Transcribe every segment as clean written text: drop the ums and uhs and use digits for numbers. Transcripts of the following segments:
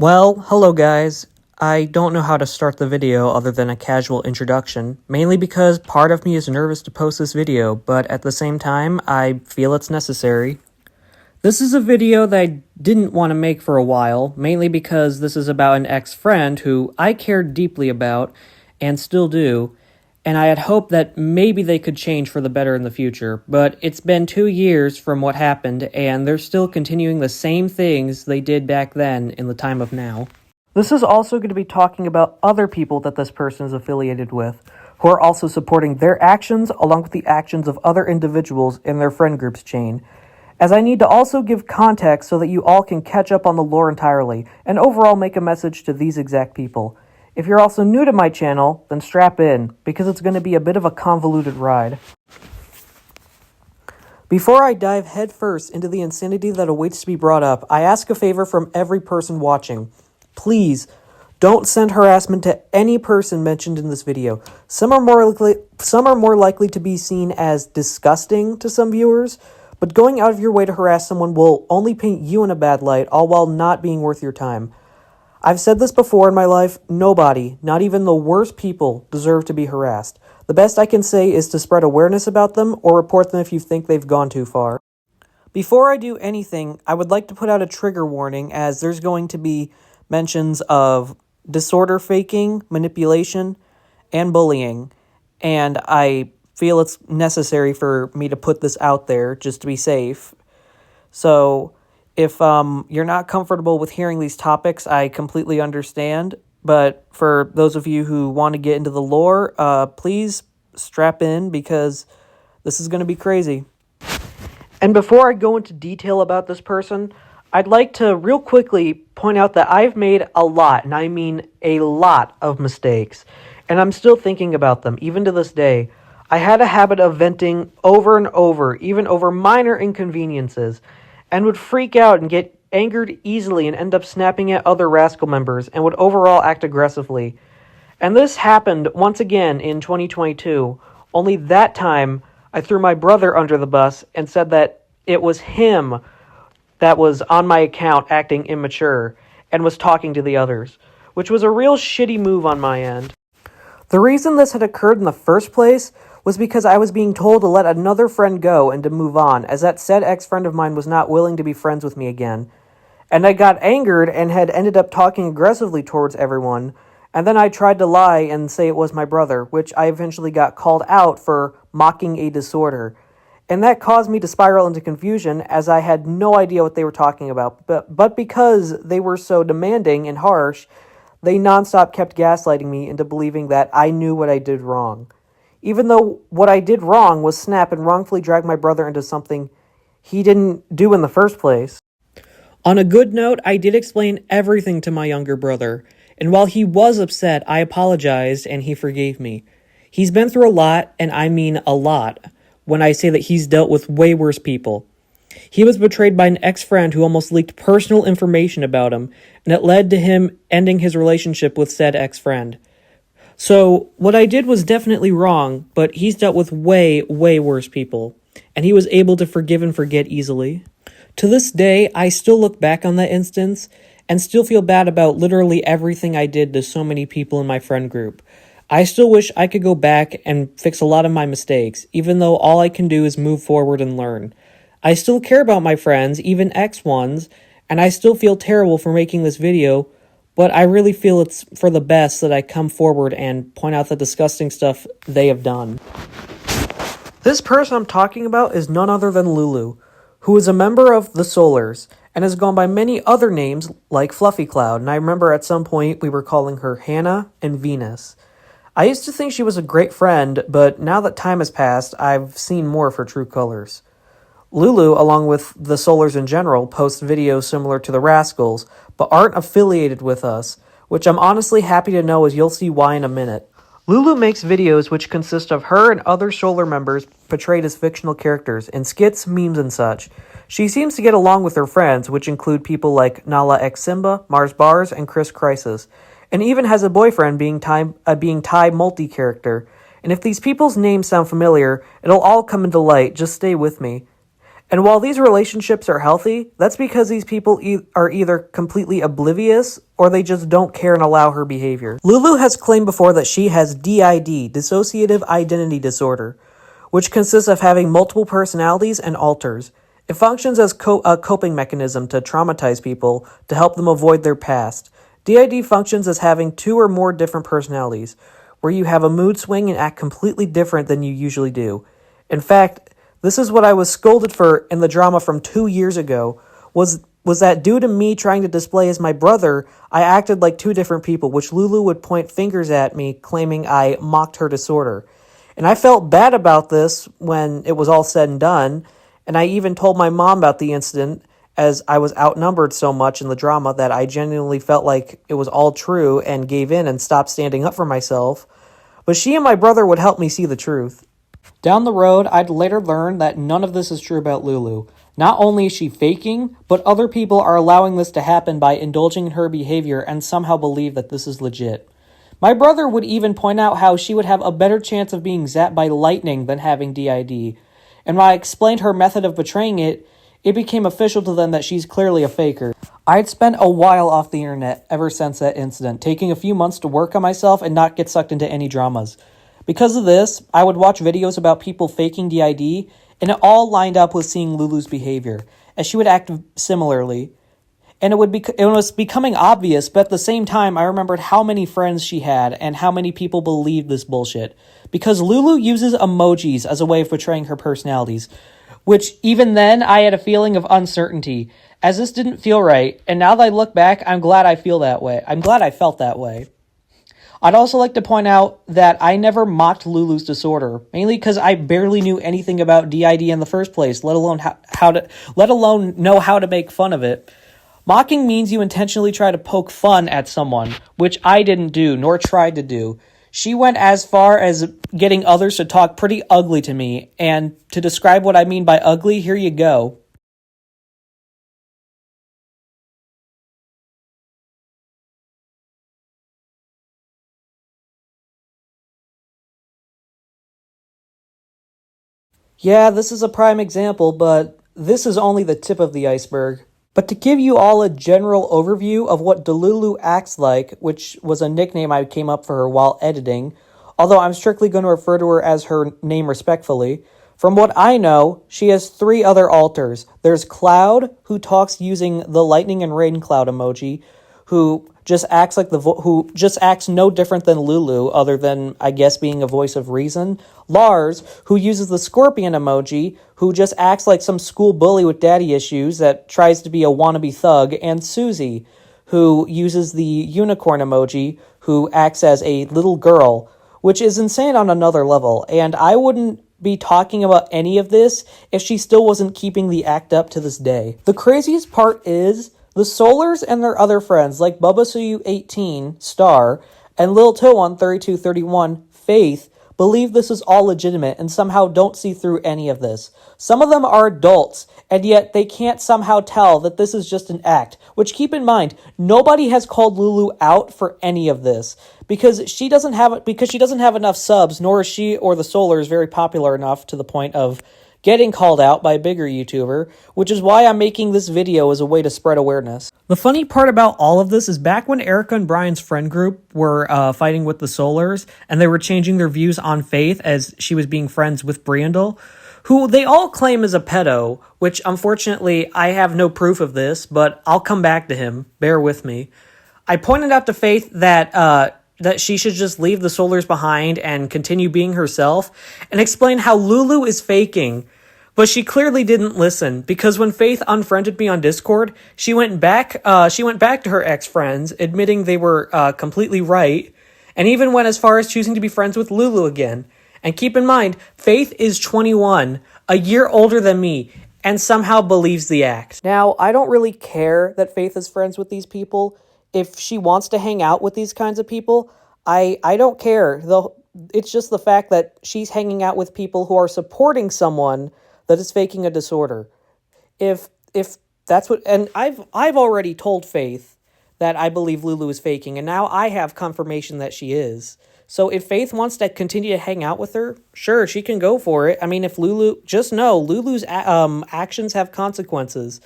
Well, hello guys. I don't know how to start the video other than a casual introduction, mainly because part of me is nervous to post this video, but at the same time, I feel it's necessary. This is a video that I didn't want to make for a while, mainly because this is about an ex-friend who I cared deeply about, and still do, and I had hoped that maybe they could change for the better in the future, but it's been 2 years from what happened, and they're still continuing the same things they did back then in the time of now. This is also going to be talking about other people that this person is affiliated with, who are also supporting their actions along with the actions of other individuals in their friend group's chain, as I need to also give context so that you all can catch up on the lore entirely, and overall make a message to these exact people. If you're also new to my channel, then strap in, because it's going to be a bit of a convoluted ride. Before I dive headfirst into the insanity that awaits to be brought up, I ask a favor from every person watching. Please, don't send harassment to any person mentioned in this video. Some are more likely to be seen as disgusting to some viewers, but going out of your way to harass someone will only paint you in a bad light, all while not being worth your time. I've said this before in my life, nobody, not even the worst people, deserve to be harassed. The best I can say is to spread awareness about them or report them if you think they've gone too far. Before I do anything, I would like to put out a trigger warning, as there's going to be mentions of disorder faking, manipulation, and bullying, and I feel it's necessary for me to put this out there just to be safe. So if you're not comfortable with hearing these topics, I completely understand. But for those of you who want to get into the lore, please strap in, because this is going to be crazy. And before I go into detail about this person, I'd like to real quickly point out that I've made a lot, and I mean a lot, of mistakes. And I'm still thinking about them, even to this day. I had a habit of venting over and over, even over minor inconveniences, and would freak out and get angered easily and end up snapping at other Rascal members, and would overall act aggressively. And this happened once again in 2022, only that time I threw my brother under the bus and said that it was him that was on my account acting immature and was talking to the others, which was a real shitty move on my end. The reason this had occurred in the first place was because I was being told to let another friend go and to move on, as that said ex-friend of mine was not willing to be friends with me again. And I got angered and had ended up talking aggressively towards everyone, and then I tried to lie and say it was my brother, which I eventually got called out for mocking a disorder. And that caused me to spiral into confusion, as I had no idea what they were talking about. But because they were so demanding and harsh, they nonstop kept gaslighting me into believing that I knew what I did wrong, even though what I did wrong was snap and wrongfully drag my brother into something he didn't do in the first place. On a good note, I did explain everything to my younger brother, and while he was upset, I apologized and he forgave me. He's been through a lot, and I mean a lot, when I say that he's dealt with way worse people. He was betrayed by an ex-friend who almost leaked personal information about him, and it led to him ending his relationship with said ex-friend. So, what I did was definitely wrong, but he's dealt with way, way worse people, and he was able to forgive and forget easily. To this day, I still look back on that instance, and still feel bad about literally everything I did to so many people in my friend group. I still wish I could go back and fix a lot of my mistakes, even though all I can do is move forward and learn. I still care about my friends, even ex-ones, and I still feel terrible for making this video, but I really feel it's for the best that I come forward and point out the disgusting stuff they have done. This person I'm talking about is none other than Lulu, who is a member of the Solars, and has gone by many other names like Fluffy Cloud, and I remember at some point we were calling her Hannah and Venus. I used to think she was a great friend, but now that time has passed, I've seen more of her true colors. Lulu, along with the Solars in general, posts videos similar to the Rascals, but aren't affiliated with us, which I'm honestly happy to know, as you'll see why in a minute. Lulu makes videos which consist of her and other Solar members portrayed as fictional characters in skits, memes, and such. She seems to get along with her friends, which include people like Nala X Simba, Mars Bars, and Chris Crisis, and even has a boyfriend being Ty multi-character. And if these people's names sound familiar, it'll all come into light, just stay with me. And while these relationships are healthy, that's because these people are either completely oblivious or they just don't care and allow her behavior. Lulu has claimed before that she has DID, dissociative identity disorder, which consists of having multiple personalities and alters. It functions as a coping mechanism to traumatize people to help them avoid their past. DID functions as having 2 or more different personalities, where you have a mood swing and act completely different than you usually do. In fact, this is what I was scolded for in the drama from 2 years ago, was that due to me trying to display as my brother, I acted like 2 different people, which Lulu would point fingers at me, claiming I mocked her disorder. And I felt bad about this when it was all said and done, and I even told my mom about the incident, as I was outnumbered so much in the drama that I genuinely felt like it was all true and gave in and stopped standing up for myself. But she and my brother would help me see the truth. Down the road, I'd later learn that none of this is true about Lulu. Not only is she faking, but other people are allowing this to happen by indulging in her behavior and somehow believe that this is legit. My brother would even point out how she would have a better chance of being zapped by lightning than having DID. And when I explained her method of betraying it, it became official to them that she's clearly a faker. I'd spent a while off the internet ever since that incident, taking a few months to work on myself and not get sucked into any dramas. Because of this, I would watch videos about people faking DID, and it all lined up with seeing Lulu's behavior, as she would act similarly. And it was becoming obvious, but at the same time, I remembered how many friends she had and how many people believed this bullshit. Because Lulu uses emojis as a way of portraying her personalities, which even then I had a feeling of uncertainty, as this didn't feel right, and now that I look back, I'm glad I felt that way. I'd also like to point out that I never mocked Lulu's disorder, mainly because I barely knew anything about DID in the first place, let alone know how to make fun of it. Mocking means you intentionally try to poke fun at someone, which I didn't do, nor tried to do. She went as far as getting others to talk pretty ugly to me, and to describe what I mean by ugly, here you go. Yeah, this is a prime example, but this is only the tip of the iceberg. But to give you all a general overview of what Delulu acts like, which was a nickname I came up for her while editing, although I'm strictly going to refer to her as her name respectfully, from what I know, she has 3 other alters. There's Cloud, who talks using the lightning and rain cloud emoji, who just acts like who just acts no different than Lulu, other than, I guess, being a voice of reason. Lars, who uses the scorpion emoji, who just acts like some school bully with daddy issues that tries to be a wannabe thug. And Susie, who uses the unicorn emoji, who acts as a little girl, which is insane on another level. And I wouldn't be talking about any of this if she still wasn't keeping the act up to this day. The craziest part is the Solars and their other friends, like Bubba Suyu 18, Star, and Lil Toon 3231, Faith, believe this is all legitimate and somehow don't see through any of this. Some of them are adults, and yet they can't somehow tell that this is just an act, which, keep in mind, nobody has called Lulu out for any of this, because she doesn't have enough subs, nor is she or the Solars very popular enough to the point of getting called out by a bigger YouTuber, which is why I'm making this video as a way to spread awareness. The funny part about all of this is back when Erica and Brian's friend group were fighting with the Solars, and they were changing their views on Faith as she was being friends with Briandel, who they all claim is a pedo, which unfortunately I have no proof of this, but I'll come back to him. Bear with me. I pointed out to Faith that she should just leave the Solars behind and continue being herself, and explain how Lulu is faking. But she clearly didn't listen, because when Faith unfriended me on Discord, she went back to her ex-friends, admitting they were completely right, and even went as far as choosing to be friends with Lulu again. And keep in mind, Faith is 21, a year older than me, and somehow believes the act. Now, I don't really care that Faith is friends with these people. If she wants to hang out with these kinds of people, I don't care. It's just the fact that she's hanging out with people who are supporting someone that is faking a disorder. If that's what, and I've already told Faith that I believe Lulu is faking, and now I have confirmation that she is. So if Faith wants to continue to hang out with her, sure, she can go for it. I mean, if Lulu, just know Lulu's actions have consequences.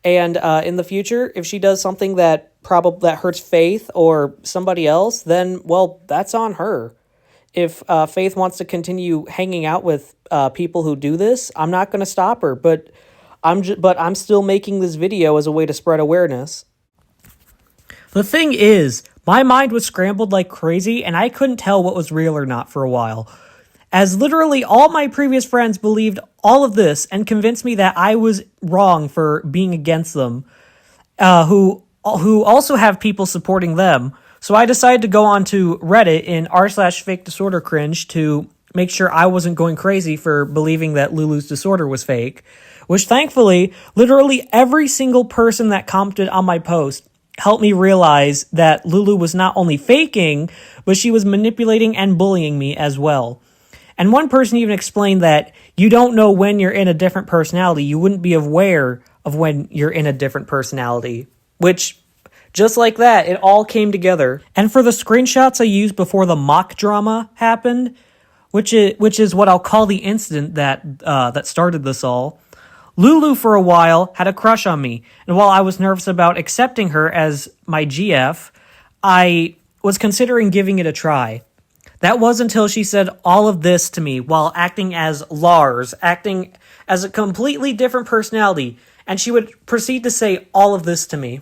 And in the future, if she does something that that hurts Faith or somebody else, then, well, that's on her. If Faith wants to continue hanging out with people who do this, I'm not going to stop her. But I'm still making this video as a way to spread awareness. The thing is, my mind was scrambled like crazy, and I couldn't tell what was real or not for a while, as literally all my previous friends believed all of this and convinced me that I was wrong for being against them, who also have people supporting them. So I decided to go on to Reddit in r/fake disorder cringe to make sure I wasn't going crazy for believing that Lulu's disorder was fake, which thankfully, literally every single person that commented on my post helped me realize that Lulu was not only faking, but she was manipulating and bullying me as well. And one person even explained that you don't know when you're in a different personality. You wouldn't be aware of when you're in a different personality. Which, just like that, it all came together. And for the screenshots I used before the mock drama happened, which is what I'll call the incident that started this all, Lulu, for a while, had a crush on me, and while I was nervous about accepting her as my GF, I was considering giving it a try. That was until she said all of this to me while acting as Lars, acting as a completely different personality, and she would proceed to say all of this to me.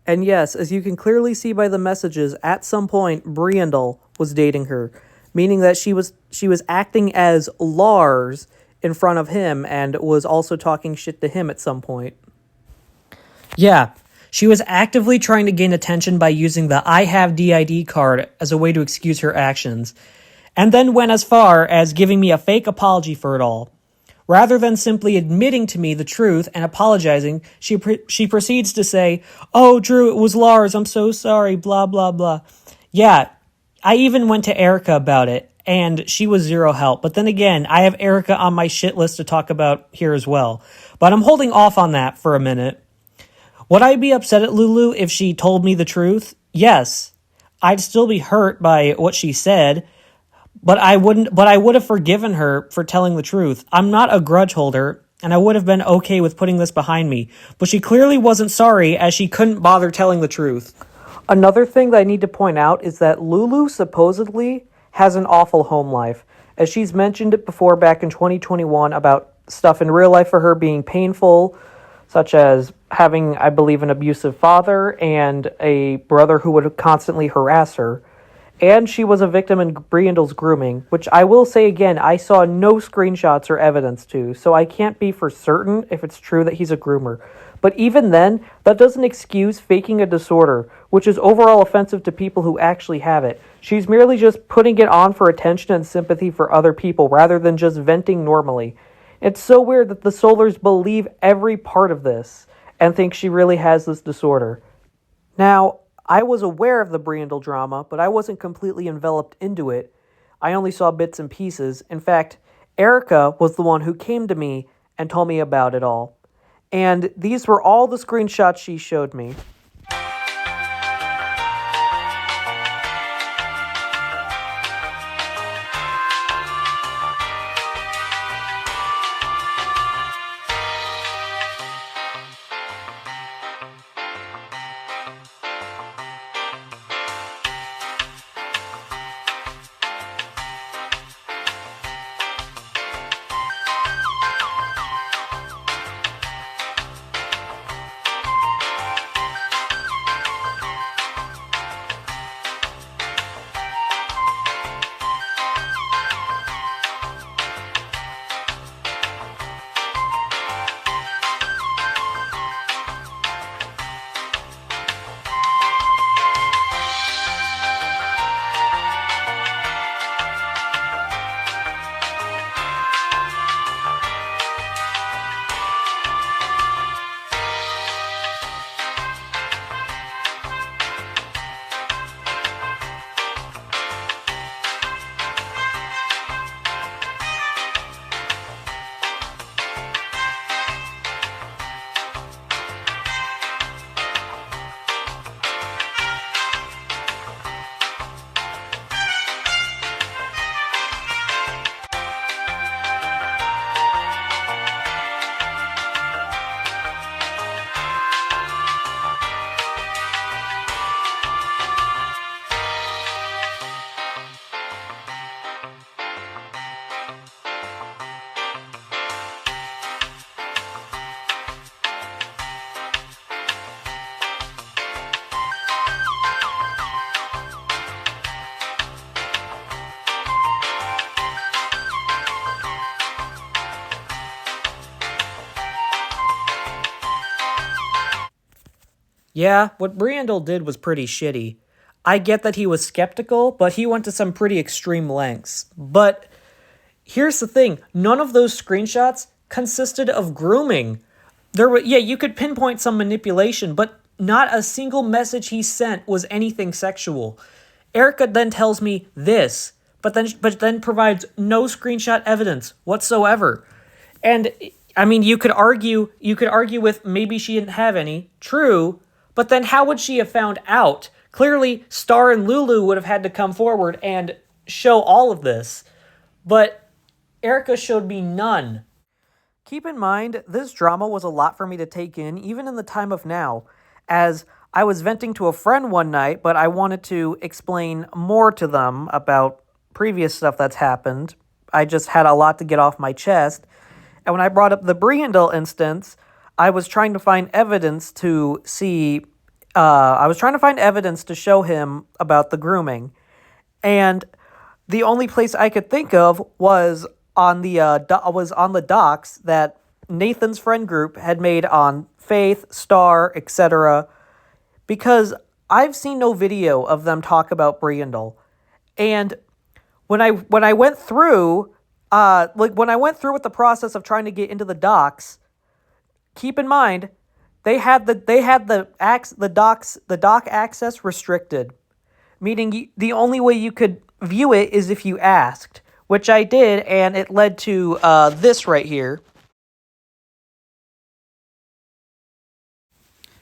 And yes, as you can clearly see by the messages, at some point, Briandal was dating her, meaning that she was acting as Lars in front of him and was also talking shit to him at some point. Yeah, she was actively trying to gain attention by using the I have DID card as a way to excuse her actions, and then went as far as giving me a fake apology for it all. Rather than simply admitting to me the truth and apologizing, she proceeds to say, "Oh, Drew, it was Lars, I'm so sorry, blah, blah, blah." Yeah, I even went to Erica about it, and she was zero help. But then again, I have Erica on my shit list to talk about here as well. But I'm holding off on that for a minute. Would I be upset at Lulu if she told me the truth? Yes. I'd still be hurt by what she said, but I would have forgiven her for telling the truth. I'm not a grudge holder, and I would have been okay with putting this behind me. But she clearly wasn't sorry, as she couldn't bother telling the truth. Another thing that I need to point out is that Lulu supposedly has an awful home life, as she's mentioned it before back in 2021 about stuff in real life for her being painful, such as having, I believe, an abusive father and a brother who would constantly harass her. And she was a victim in Briandal's grooming, which I will say again, I saw no screenshots or evidence to, so I can't be for certain if it's true that he's a groomer. But even then, that doesn't excuse faking a disorder, which is overall offensive to people who actually have it. She's merely just putting it on for attention and sympathy for other people, rather than just venting normally. It's so weird that the Solars believe every part of this, and think she really has this disorder. Now, I was aware of the Briandel drama, but I wasn't completely enveloped into it. I only saw bits and pieces. In fact, Erica was the one who came to me and told me about it all. And these were all the screenshots she showed me. Yeah, what Briandel did was pretty shitty. I get that he was skeptical, but he went to some pretty extreme lengths. But here's the thing, none of those screenshots consisted of grooming. You could pinpoint some manipulation, but not a single message he sent was anything sexual. Erica then tells me this, but then provides no screenshot evidence whatsoever. And I mean, you could argue with maybe she didn't have any. True, but then how would she have found out? Clearly, Star and Lulu would have had to come forward and show all of this. But Erica showed me none. Keep in mind, this drama was a lot for me to take in, even in the time of now, as I was venting to a friend one night, but I wanted to explain more to them about previous stuff that's happened. I just had a lot to get off my chest. And when I brought up the Briandel instance, I was trying to find evidence to show him about the grooming. And the only place I could think of was on the docs that Nathan's friend group had made on Faith, Star, etc. Because I've seen no video of them talk about Briandel. And when I went through with the process of trying to get into the docs, keep in mind they had the doc access restricted, meaning the only way you could view it is if you asked, which I did, and it led to this right here.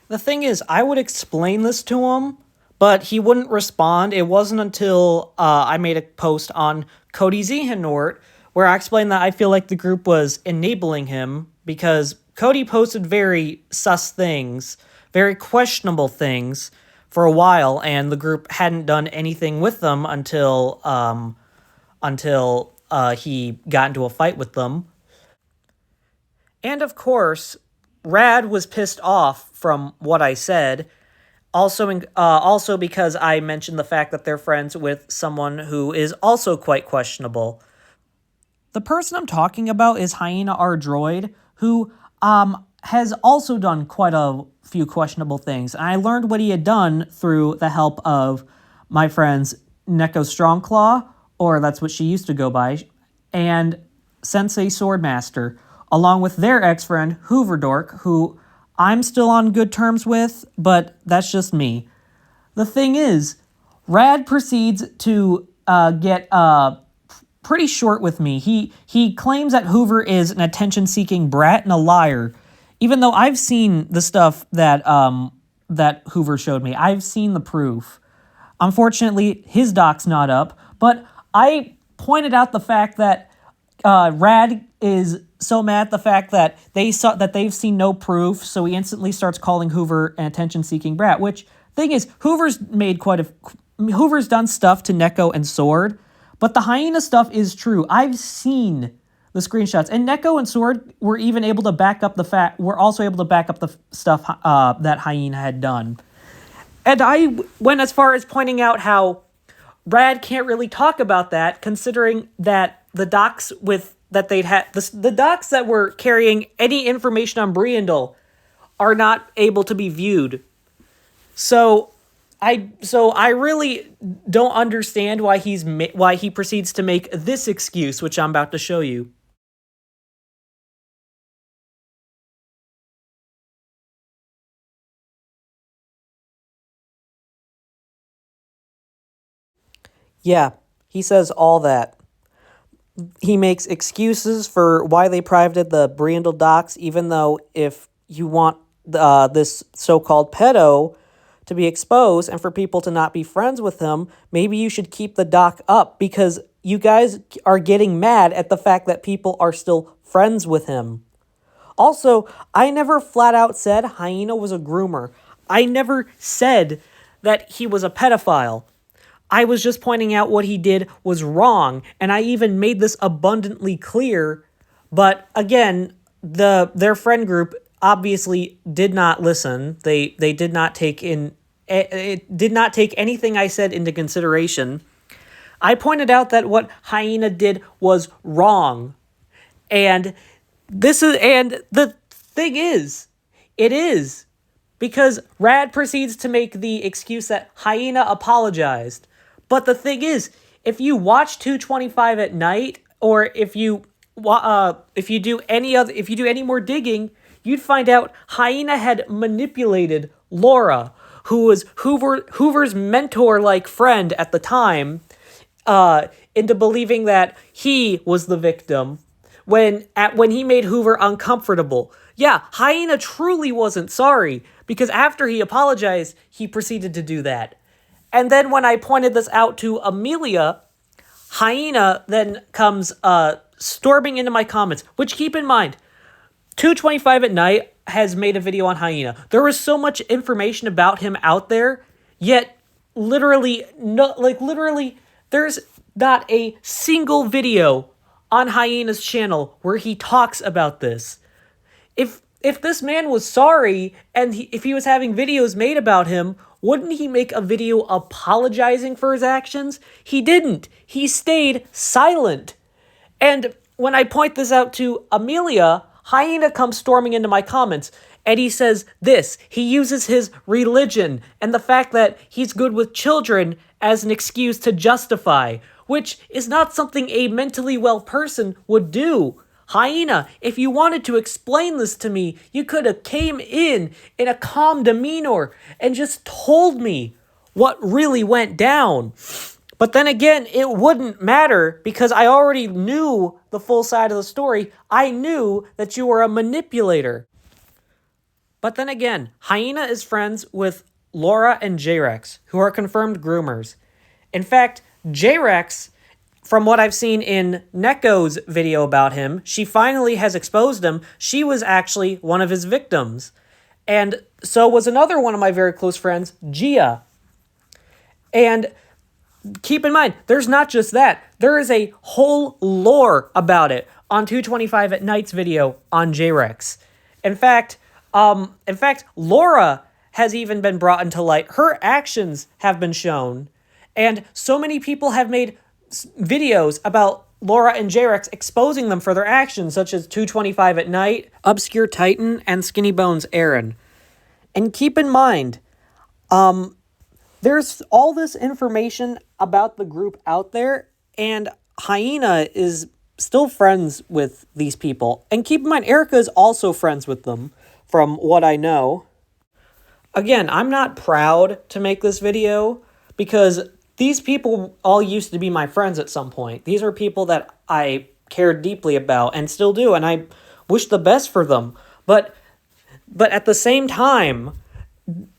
The thing is, I would explain this to him, but he wouldn't respond. It wasn't until I made a post on Cody Zehenort where I explained that I feel like the group was enabling him because Cody posted very sus things, very questionable things for a while, and the group hadn't done anything with them until he got into a fight with them. And of course, Rad was pissed off from what I said, also because I mentioned the fact that they're friends with someone who is also quite questionable. The person I'm talking about is Hyena R Droid, who has also done quite a few questionable things. And I learned what he had done through the help of my friends Neko Strongclaw, or that's what she used to go by, and Sensei Swordmaster, along with their ex-friend Hooverdork, who I'm still on good terms with, but that's just me. the thing is, Rad proceeds to get pretty short with me. He claims that Hoover is an attention-seeking brat and a liar, even though I've seen the stuff that that Hoover showed me. I've seen the proof. Unfortunately, his doc's not up, but I pointed out the fact that Rad is so mad at the fact that they've seen no proof, so he instantly starts calling Hoover an attention-seeking brat. Which thing is, Hoover's done stuff to Neko and Sword, but the hyena stuff is true. I've seen the screenshots, and Neko and Sword were even able to back up the stuff that hyena had done. And I went as far as pointing out how Rad can't really talk about that, considering that the docs the docs that were carrying any information on Briandal are not able to be viewed. So I really don't understand why he proceeds to make this excuse, which I'm about to show you. Yeah, he says all that. He makes excuses for why they privated the Briandal docs, even though if you want this so-called pedo to be exposed and for people to not be friends with him, maybe you should keep the doc up, because you guys are getting mad at the fact that people are still friends with him. Also, I never flat out said Hyena was a groomer. I never said that he was a pedophile. I was just pointing out what he did was wrong, and I even made this abundantly clear, but again, their friend group obviously did not listen. They did not take anything I said into consideration. I pointed out that what Hyena did was wrong, and the thing is, it is, because Rad proceeds to make the excuse that Hyena apologized. But the thing is, if you watch 225 at night, or if you do any more digging, you'd find out Hyena had manipulated Laura, who was Hoover's mentor-like friend at the time, into believing that he was the victim when he made Hoover uncomfortable. Yeah, Hyena truly wasn't sorry, because after he apologized, he proceeded to do that. And then when I pointed this out to Amelia, Hyena then comes storming into my comments, which, keep in mind, 225 at night has made a video on Hyena. There was so much information about him out there, yet literally, there's not a single video on Hyena's channel where he talks about this. If this man was sorry, and if he was having videos made about him, wouldn't he make a video apologizing for his actions? He didn't. He stayed silent. And when I point this out to Amelia, Hyena comes storming into my comments, and he says this. He uses his religion and the fact that he's good with children as an excuse to justify, which is not something a mentally well person would do. Hyena, if you wanted to explain this to me, you could have came in a calm demeanor and just told me what really went down. But then again, it wouldn't matter, because I already knew the full side of the story. I knew that you were a manipulator. But then again, Hyena is friends with Laura and J-Rex, who are confirmed groomers. In fact, J-Rex, from what I've seen in Neko's video about him, she finally has exposed him. She was actually one of his victims. And so was another one of my very close friends, Gia. And keep in mind, there's not just that. There is a whole lore about it on 225 at Night's video on J-Rex. In fact, Laura has even been brought into light. Her actions have been shown. And so many people have made videos about Laura and J-Rex exposing them for their actions, such as 225 at Night, Obscure Titan, and Skinny Bones Aaron. And keep in mind, there's all this information about the group out there, and Hyena is still friends with these people. And keep in mind, Erica is also friends with them, from what I know. again, I'm not proud to make this video because these people all used to be my friends at some point. These are people that I cared deeply about and still do, and I wish the best for them. But at the same time,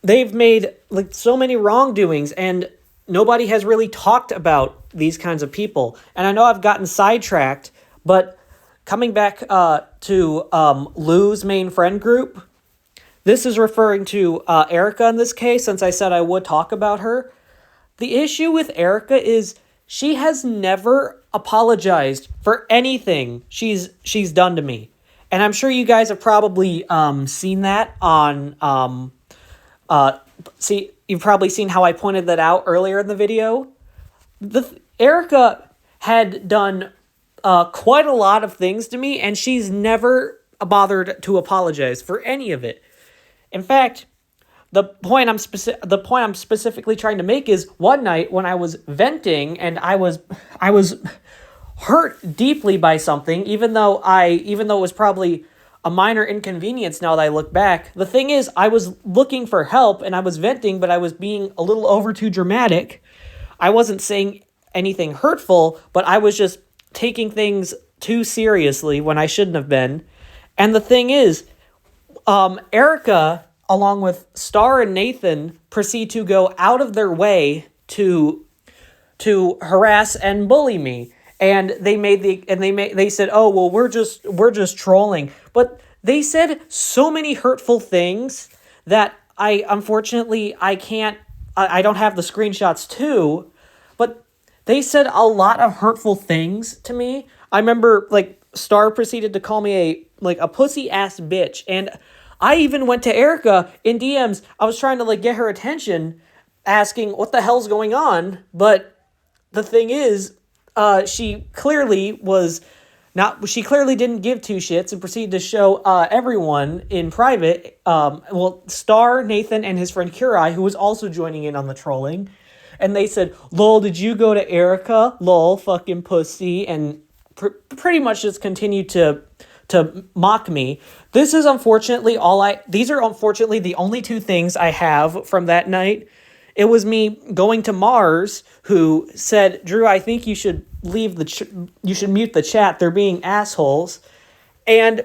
they've made like so many wrongdoings, and nobody has really talked about these kinds of people. And I know I've gotten sidetracked, but coming back to Lou's main friend group, this is referring to Erica in this case, since I said I would talk about her. The issue with Erica is she has never apologized for anything she's done to me. And I'm sure you guys have probably seen that on you've probably seen how I pointed that out earlier in the video. Erica had done quite a lot of things to me, and she's never bothered to apologize for any of it. In fact, the point I'm specifically trying to make is one night when I was venting and I was hurt deeply by something, even though it was probably a minor inconvenience now that I look back. The thing is, I was looking for help and I was venting, but I was being a little over too dramatic. I wasn't saying anything hurtful, but I was just taking things too seriously when I shouldn't have been. And the thing is, Erica, along with Star and Nathan, proceed to go out of their way to harass and bully me. And they said, "Oh, well, we're just trolling." But they said so many hurtful things that I don't have the screenshots too, but they said a lot of hurtful things to me. I remember like Star proceeded to call me a pussy ass bitch, and I even went to Erica in DMs. I was trying to like get her attention, asking what the hell's going on, but the thing is, she clearly didn't give two shits and proceeded to show everyone in private, Star, Nathan, and his friend Kurai, who was also joining in on the trolling, and they said, "Lol, did you go to Erica? Lol, fucking pussy," and pretty much just continued to mock me. These are unfortunately the only two things I have from that night. It was me going to Mars, who said, "Drew, I think you should you should mute the chat. They're being assholes." And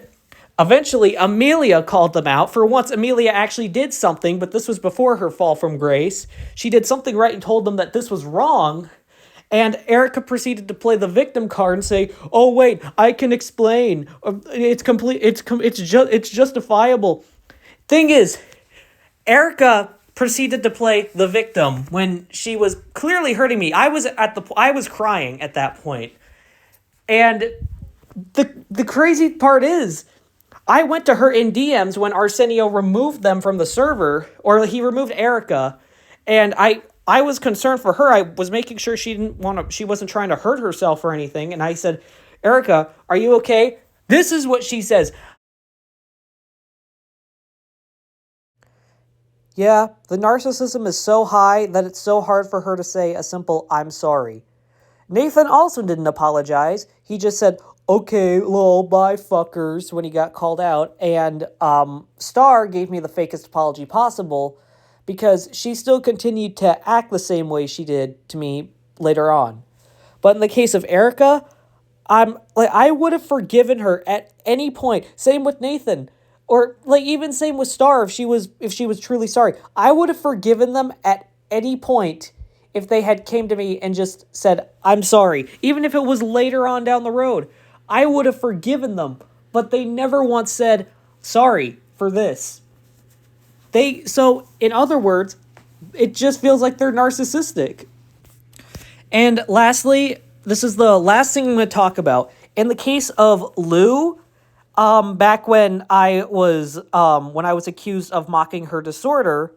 eventually, Amelia called them out. For once, Amelia actually did something, but this was before her fall from grace. She did something right and told them that this was wrong. And Erica proceeded to play the victim card and say, "Oh wait, I can explain. It's complete. It's justifiable." Thing is, Erica proceeded to play the victim when she was clearly hurting me. I was crying at that point. And the crazy part is, I went to her in DMs when Arsenio removed them from the server, or he removed Erica, and I was concerned for her. I was making sure she wasn't trying to hurt herself or anything, and I said, "Erica, are you okay?" This is what she says. "Yeah, the narcissism is so high that it's so hard for her to say a simple 'I'm sorry.' Nathan also didn't apologize. He just said, 'Okay, lol, bye fuckers,' when he got called out. And Star gave me the fakest apology possible because she still continued to act the same way she did to me later on. But in the case of Erica, I would have forgiven her at any point. Same with Nathan. Or even same with Star if she was truly sorry. I would have forgiven them at any point if they had came to me and just said, 'I'm sorry.' Even if it was later on down the road, I would have forgiven them. But they never once said, 'Sorry for this.' So in other words, it just feels like they're narcissistic. And lastly, this is the last thing I'm going to talk about. In the case of Lou, back when I was accused of mocking her disorder,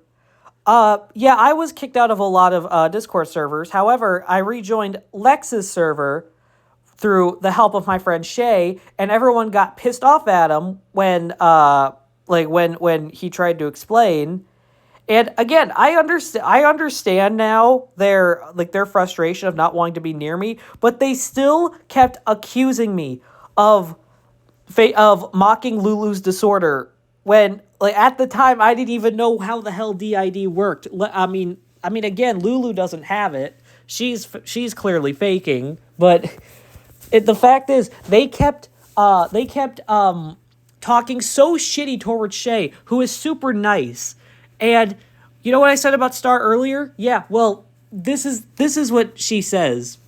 I was kicked out of a lot of Discord servers. However, I rejoined Lex's server through the help of my friend Shay, and everyone got pissed off at him when he tried to explain. And again, I understand now their frustration of not wanting to be near me, but they still kept accusing me of mocking Lulu's disorder when like at the time, I didn't even know how the hell DID worked. Again, Lulu doesn't have it. She's clearly faking, but the fact is they kept talking so shitty towards Shay, who is super nice. And you know what I said about Star earlier? Yeah, well, this is what she says.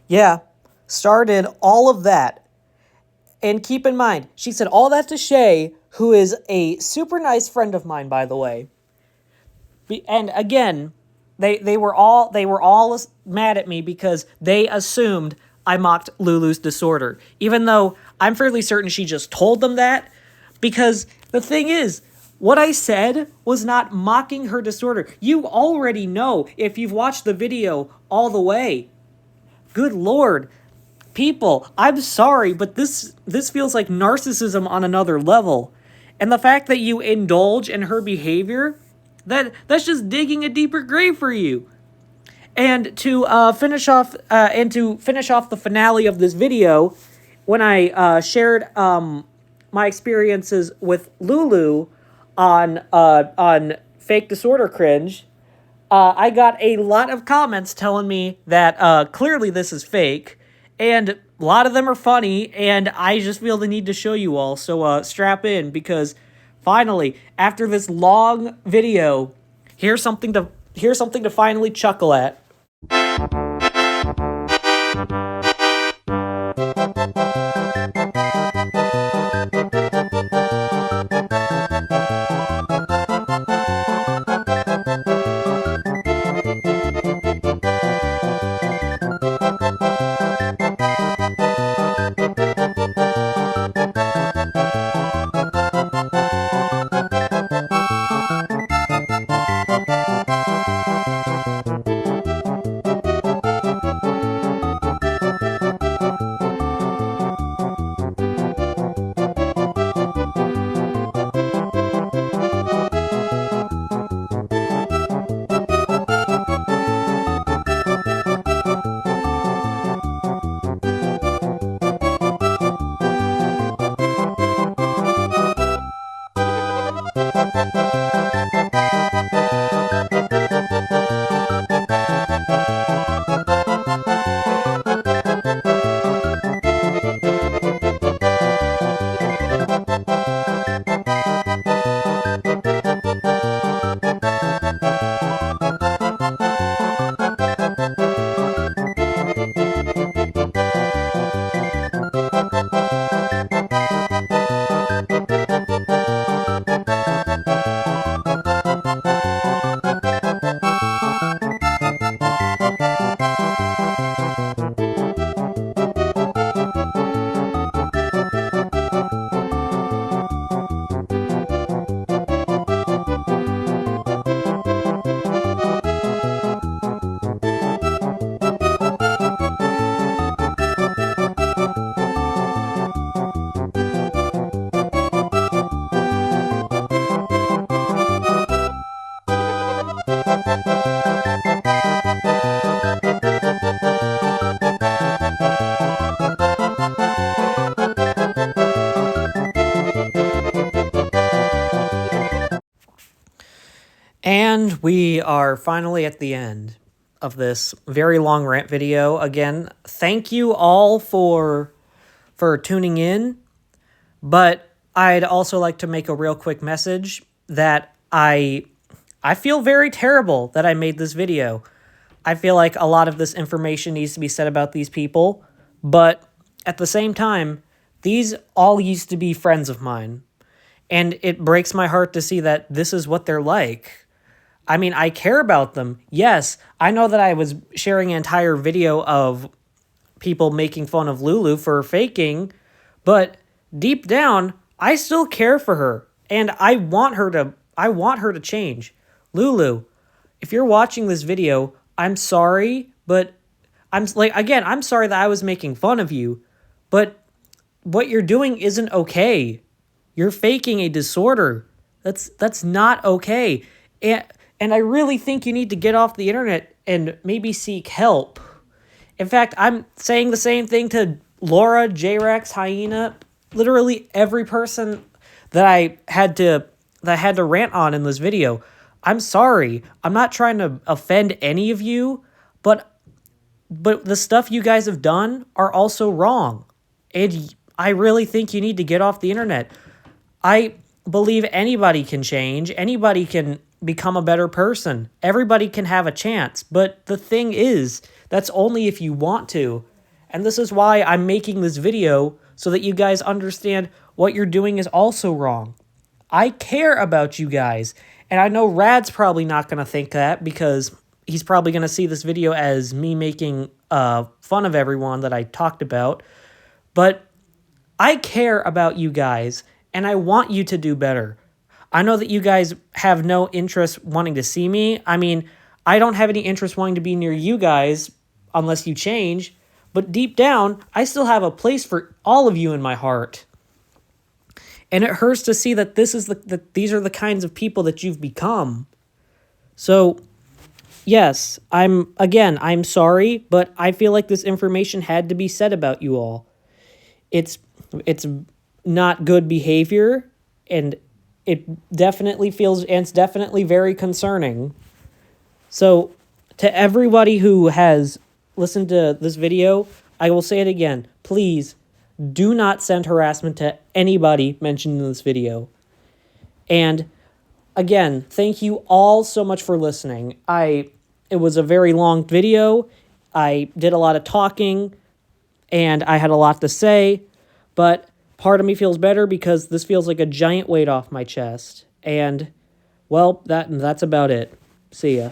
Yeah, Star did all of that. And keep in mind, she said all that to Shay, who is a super nice friend of mine, by the way. And again, they were all mad at me because they assumed I mocked Lulu's disorder, even though I'm fairly certain she just told them that. Because the thing is, what I said was not mocking her disorder. You already know if you've watched the video all the way. Good Lord. People, I'm sorry, but this feels like narcissism on another level. And the fact that you indulge in her behavior, that's just digging a deeper grave for you. And to finish off the finale of this video, when I shared my experiences with Lulu on fake disorder cringe, I got a lot of comments telling me that clearly this is fake, and a lot of them are funny, and I just feel the need to show you all, so strap in, because finally, after this long video, here's something to finally chuckle at. And we are finally at the end of this very long rant video. Again, thank you all for tuning in, but I'd also like to make a real quick message that I feel very terrible that I made this video. I feel like a lot of this information needs to be said about these people, but at the same time, these all used to be friends of mine, and it breaks my heart to see that this is what they're like. I mean, I care about them. Yes, I know that I was sharing an entire video of people making fun of Lulu for faking, but deep down, I still care for her, and I want her to change. Lulu, if you're watching this video, I'm sorry, but I'm sorry that I was making fun of you, but what you're doing isn't okay. You're faking a disorder. That's not okay. And I really think you need to get off the internet and maybe seek help. In fact, I'm saying the same thing to Laura, J-Rex, Hyena, literally every person that I had to rant on in this video. I'm sorry. I'm not trying to offend any of you, but the stuff you guys have done are also wrong. And I really think you need to get off the internet. I believe anybody can change. Anybody can become a better person. Everybody can have a chance. But the thing is, that's only if you want to. And this is why I'm making this video, so that you guys understand what you're doing is also wrong. I care about you guys. And I know Rad's probably not going to think that, because he's probably going to see this video as me making fun of everyone that I talked about. But I care about you guys, and I want you to do better. I know that you guys have no interest wanting to see me. I mean, I don't have any interest wanting to be near you guys unless you change. But deep down, I still have a place for all of you in my heart. And it hurts to see that these are the kinds of people that you've become. So, yes, I'm sorry, but I feel like this information had to be said about you all. It's not good behavior, and it's definitely very concerning. So, to everybody who has listened to this video, I will say it again. Please do not send harassment to anybody mentioned in this video. And again, thank you all so much for listening. It was a very long video. I did a lot of talking, and I had a lot to say, but part of me feels better because this feels like a giant weight off my chest. And, well, that's about it. See ya.